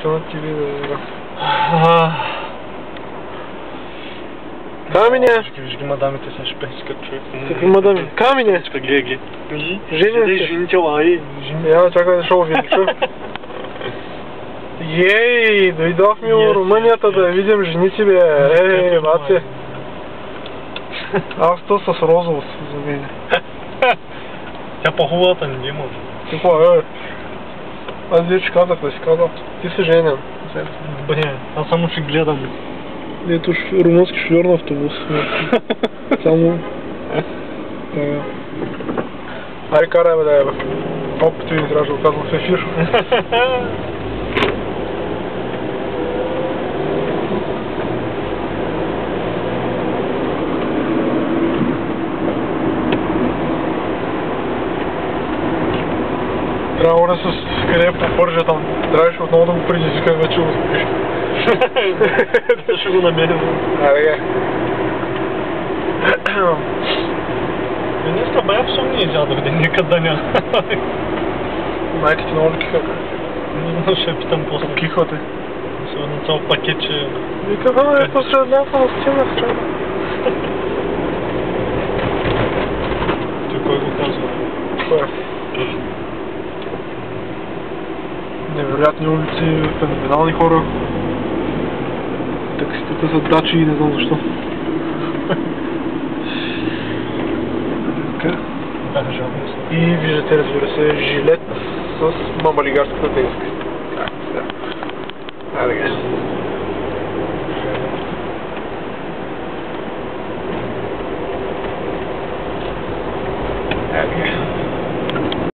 Що на тебе да... Каменя! Вижги мадамите са шпенска човек. Какви мадами? Каменя! Глеги. Кажи. Женя се. Жени тела, ай. Я чакай да шоу видим, чу. Ей, дойдохме у Румънията да видим жените, бе. Ей, бате. Аз то с розово за мен. Тя по-хубавата не ги може. Какво, аз вече казах да си казал. Ти си женен. Бре, аз само ще гледам. Ето румънски шофьор на автобус. Само... Айде карай, бе, да е, бе. Опит ви трябваше да го казвам в ефир. Трябва да се къде попържа там. Трябваше отново да го предизвикам вече го спиш. Да ще го намерим. Айде. Днеска бая псом не изядах, да никъде да няма. Майка ти много ли киха? Ще питам после. Кихвате. Сегодня цял пакет, че... Вика, е посред лято на стена. Той кой го казва? Кой е? Невероятни улици, феноменални хора. Такситата са дачи и не знам защо. Така. Да, жадно са. И виждате, разбира се, жилет с мамалигарската тенска. Как сега? Айде га. Айде га.